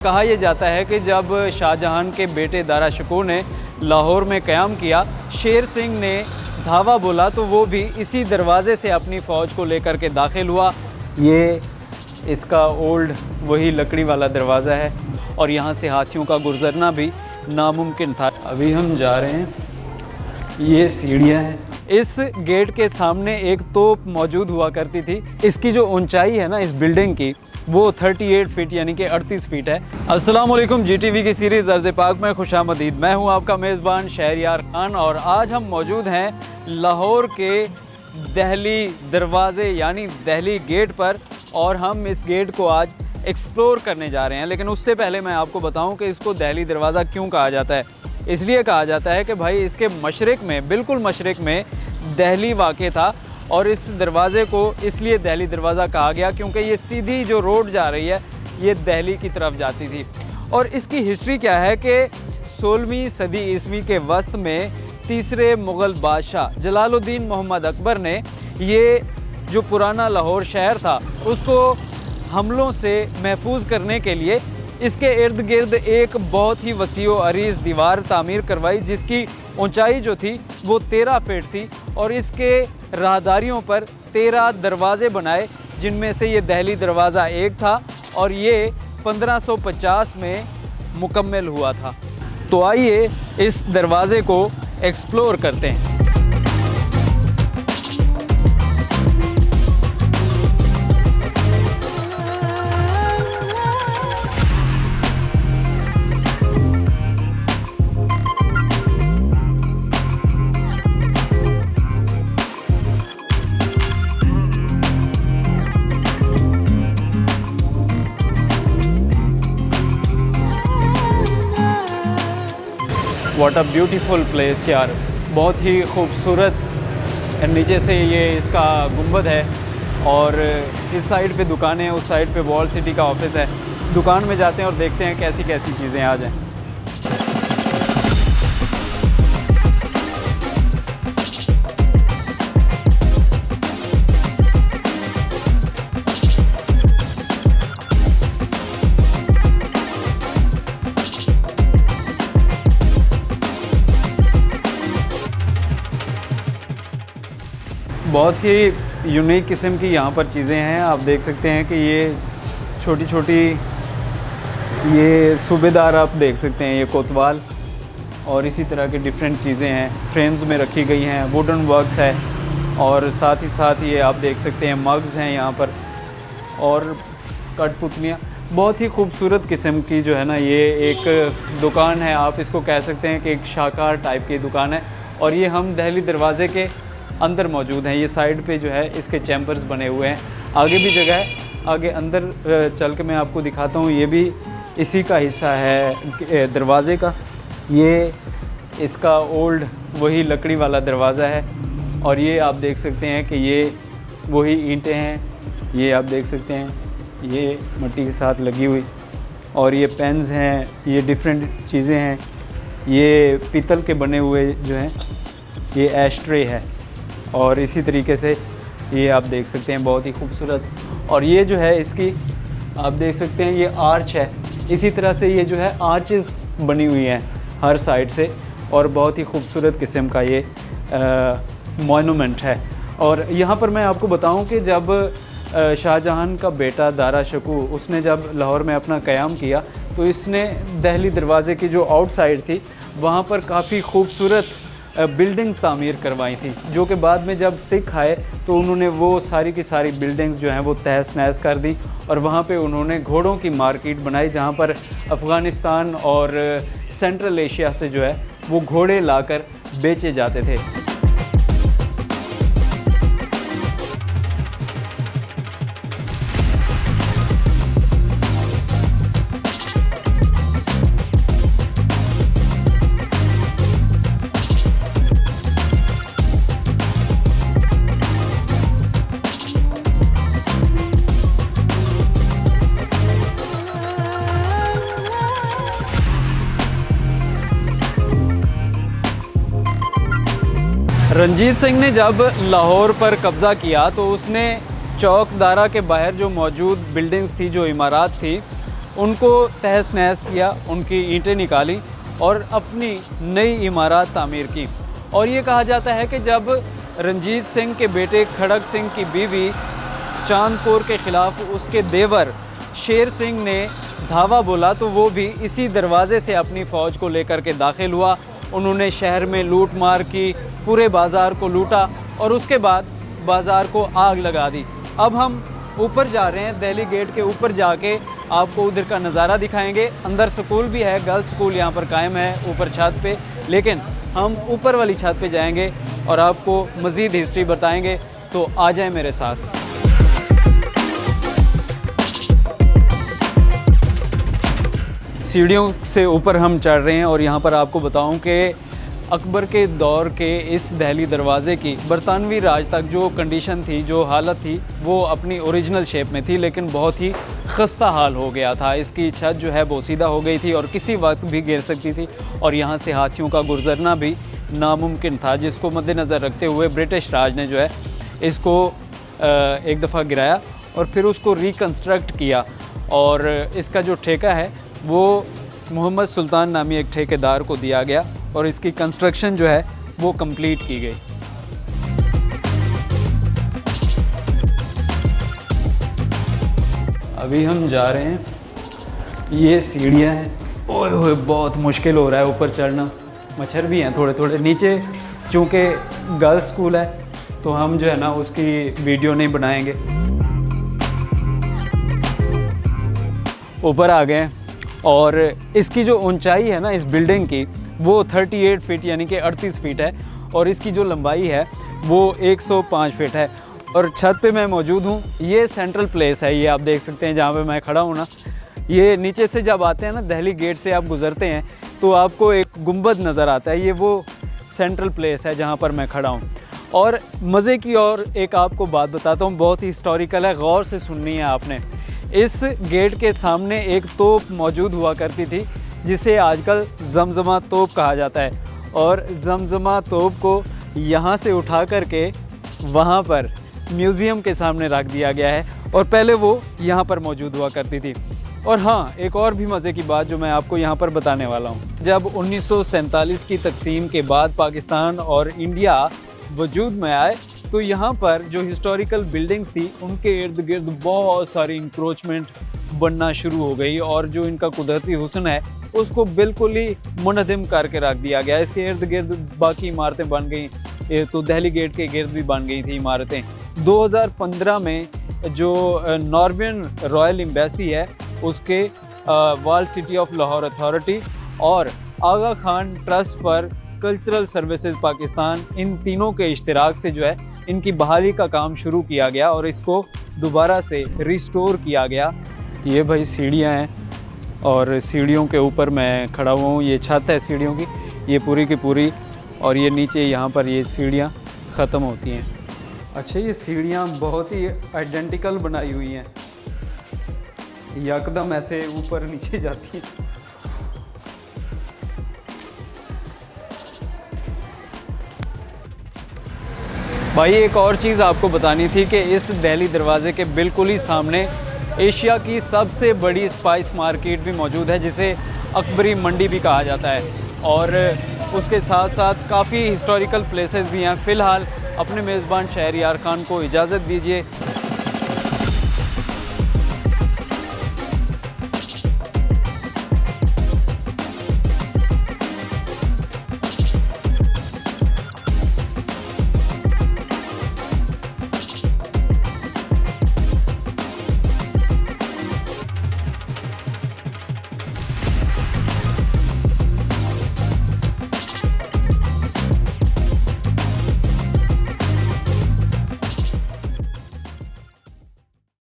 कहा यह जाता है कि जब शाहजहां के बेटे दारा शिकोह ने लाहौर में क़याम किया, शेर सिंह ने धावा बोला तो वो भी इसी दरवाज़े से अपनी फ़ौज को लेकर के दाखिल हुआ। ये इसका ओल्ड वही लकड़ी वाला दरवाज़ा है और यहाँ से हाथियों का गुजरना भी नामुमकिन था। अभी हम जा रहे हैं, ये सीढ़ियाँ हैं। इस गेट के सामने एक तोप मौजूद हुआ करती थी। इसकी जो ऊंचाई है ना इस बिल्डिंग की, वो 38 फीट यानी कि 38 फीट है। अस्सलाम वालेकुम, GTV की सीरीज़ अर्ज़ पाक में खुशामदीद। मैं हूं आपका मेज़बान शहरयार खान और आज हम मौजूद हैं लाहौर के दहली दरवाज़े यानी दहली गेट पर और हम इस गेट को आज एक्सप्लोर करने जा रहे हैं। लेकिन उससे पहले मैं आपको बताऊं कि इसको दहली दरवाज़ा क्यों कहा जाता है। इसलिए कहा जाता है कि भाई इसके मशरिक़ में, बिल्कुल मशरिक़ में दहली वाक़ था और इस दरवाज़े को इसलिए दहली दरवाज़ा कहा गया क्योंकि ये सीधी जो रोड जा रही है ये दहली की तरफ जाती थी। और इसकी हिस्ट्री क्या है कि 16वीं सदी ईस्वी के वस्त में तीसरे मुग़ल बादशाह जलालुद्दीन मोहम्मद अकबर ने ये जो पुराना लाहौर शहर था उसको हमलों से महफूज करने के लिए इसके इर्द गिर्द एक बहुत ही वसीओ अरीज़ दीवार तामीर करवाई, जिसकी ऊंचाई जो थी वो 13 फीट थी और इसके राहदारियों पर 13 दरवाज़े बनाए, जिनमें से ये दहली दरवाज़ा एक था और ये 1550 में मुकम्मल हुआ था। तो आइए इस दरवाज़े को एक्सप्लोर करते हैं। व्हाट अ ब्यूटीफुल प्लेस यार, बहुत ही खूबसूरत। नीचे से ये इसका गुंबद है और इस साइड पे दुकानें हैं, उस साइड पे वॉल सिटी का ऑफिस है। दुकान में जाते हैं और देखते हैं कैसी कैसी चीज़ें आ जाएं। बहुत ही यूनिक किस्म की यहाँ पर चीज़ें हैं। आप देख सकते हैं कि ये छोटी छोटी ये सूबेदार आप देख सकते हैं, ये कोतवाल और इसी तरह की डिफरेंट चीज़ें हैं, फ्रेम्स में रखी गई हैं, वुडन वर्क्स है और साथ ही साथ ये आप देख सकते हैं मग्स हैं यहाँ पर और कठपुतलियाँ। बहुत ही खूबसूरत किस्म की जो है ना ये एक दुकान है, आप इसको कह सकते हैं कि एक शाहकार टाइप की दुकान है। और ये हम दहली दरवाज़े के अंदर मौजूद हैं। ये साइड पे जो है इसके चैम्बर्स बने हुए हैं, आगे भी जगह है, आगे अंदर चल के मैं आपको दिखाता हूँ। ये भी इसी का हिस्सा है दरवाज़े का। ये इसका ओल्ड वही लकड़ी वाला दरवाज़ा है और ये आप देख सकते हैं कि ये वही ईंटें हैं, ये आप देख सकते हैं ये मिट्टी के साथ लगी हुई और ये पेन्स हैं, ये डिफरेंट चीज़ें हैं। ये पीतल के बने हुए जो हैं ये एस्ट्रे है और इसी तरीके से ये आप देख सकते हैं बहुत ही खूबसूरत। और ये जो है इसकी आप देख सकते हैं ये आर्च है, इसी तरह से ये जो है आर्चेस बनी हुई हैं हर साइड से और बहुत ही खूबसूरत किस्म का ये मोनूमेंट है। और यहाँ पर मैं आपको बताऊँ कि जब शाहजहां का बेटा दारा शिकोह उसने जब लाहौर में अपना क़याम किया तो इसने दहली दरवाज़े की जो आउटसाइड थी वहाँ पर काफ़ी खूबसूरत बिल्डिंग्स तामीर करवाई थी, जो कि बाद में जब सिख आए तो उन्होंने वो सारी की सारी बिल्डिंग्स जो हैं वो तहस नहस कर दी और वहाँ पे उन्होंने घोड़ों की मार्केट बनाई, जहाँ पर अफ़गानिस्तान और सेंट्रल एशिया से जो है वो घोड़े लाकर बेचे जाते थे। रंजीत सिंह ने जब लाहौर पर कब्ज़ा किया तो उसने चौक दारा के बाहर जो मौजूद बिल्डिंग्स थी, जो इमारत थी, उनको तहस नहस किया, उनकी ईंटें निकाली और अपनी नई इमारत तामीर की। और ये कहा जाता है कि जब रंजीत सिंह के बेटे खड़ग सिंह की बीवी चांदपुर के ख़िलाफ़ उसके देवर शेर सिंह ने धावा बोला तो वो भी इसी दरवाज़े से अपनी फ़ौज को लेकर के दाखिल हुआ। उन्होंने शहर में लूट मार की, पूरे बाज़ार को लूटा और उसके बाद बाज़ार को आग लगा दी। अब हम ऊपर जा रहे हैं, दिल्ली गेट के ऊपर जाके आपको उधर का नज़ारा दिखाएंगे। अंदर स्कूल भी है, गर्ल्स स्कूल यहाँ पर कायम है ऊपर छत पे, लेकिन हम ऊपर वाली छत पे जाएंगे और आपको मज़ीद हिस्ट्री बताएंगे। तो आ जाएं मेरे साथ। सीढ़ियों से ऊपर हम चढ़ रहे हैं और यहाँ पर आपको बताऊं कि अकबर के दौर के इस दहली दरवाज़े की बरतानवी राज तक जो कंडीशन थी, जो हालत थी, वो अपनी ओरिजिनल शेप में थी, लेकिन बहुत ही खस्ता हाल हो गया था। इसकी छत जो है बोसीदा हो गई थी और किसी वक्त भी गिर सकती थी और यहाँ से हाथियों का गुजरना भी नामुमकिन था, जिसको मद्देनज़र रखते हुए ब्रिटिश राज ने जो है इसको एक दफ़ा गिराया और फिर उसको रिकन्स्ट्रक्ट किया। और इसका जो ठेका है वो मोहम्मद सुल्तान नामी एक ठेकेदार को दिया गया और इसकी कंस्ट्रक्शन जो है वो कंप्लीट की गई। अभी हम जा रहे हैं, ये सीढ़ियाँ हैं। ओए होए बहुत मुश्किल हो रहा है ऊपर चढ़ना, मच्छर भी हैं थोड़े थोड़े नीचे। चूँकि गर्ल्स स्कूल है तो हम जो है ना उसकी वीडियो नहीं बनाएंगे। ऊपर आ गए और इसकी जो ऊंचाई है ना इस बिल्डिंग की वो 38 फीट यानी कि 38 फीट है और इसकी जो लंबाई है वो 105 फीट है। और छत पे मैं मौजूद हूँ, ये सेंट्रल प्लेस है, ये आप देख सकते हैं जहाँ पे मैं खड़ा हूँ ना। ये नीचे से जब आते हैं ना, दिल्ली गेट से आप गुज़रते हैं तो आपको एक गुंबद नज़र आता है, ये वो सेंट्रल प्लेस है जहाँ पर मैं खड़ा हूँ। और मज़े की और एक आपको बात बताता हूँ, बहुत ही हिस्टोरिकल है, गौर से सुननी है आपने। इस गेट के सामने एक तोप मौजूद हुआ करती थी जिसे आजकल जमजमा तोप कहा जाता है और जमजमा तोप को यहाँ से उठा करके वहाँ पर म्यूज़ियम के सामने रख दिया गया है और पहले वो यहाँ पर मौजूद हुआ करती थी। और हाँ, एक और भी मज़े की बात जो मैं आपको यहाँ पर बताने वाला हूँ, जब 1947 की तकसीम के बाद पाकिस्तान और इंडिया वजूद में आए तो यहाँ पर जो हिस्टोरिकल बिल्डिंग्स थी उनके इर्द गिर्द बहुत सारी इंक्रोचमेंट बनना शुरू हो गई और जो इनका कुदरती हुस्न है उसको बिल्कुल ही मुनहदिम करके रख दिया गया। इसके इर्द गिर्द बाकी इमारतें बन गई, तो दिल्ली गेट के गिर्द भी बन गई थी इमारतें। 2015 में जो नॉर्वेन रॉयल एम्बेसी है उसके world city of Lahore authority और Aga Khan trust for cultural services Pakistan, इन तीनों के इश्तिराक से जो है इनकी बहाली का काम शुरू किया गया और इसको दोबारा से रिस्टोर किया गया। ये भाई सीढ़ियाँ हैं और सीढ़ियों के ऊपर मैं खड़ा हुआ हूँ। ये छत है सीढ़ियों की, ये पूरी की पूरी, और ये नीचे यहाँ पर ये सीढ़ियाँ ख़त्म होती हैं। अच्छा, ये सीढ़ियाँ बहुत ही आइडेंटिकल बनाई हुई हैं, यकदम ऐसे ऊपर नीचे जाती हैं। भाई एक और चीज़ आपको बतानी थी कि इस दिल्ली दरवाज़े के बिल्कुल ही सामने एशिया की सबसे बड़ी स्पाइस मार्केट भी मौजूद है जिसे अकबरी मंडी भी कहा जाता है और उसके साथ साथ काफ़ी हिस्टोरिकल प्लेसेस भी हैं। फ़िलहाल अपने मेज़बान शहरयार खान को इजाज़त दीजिए।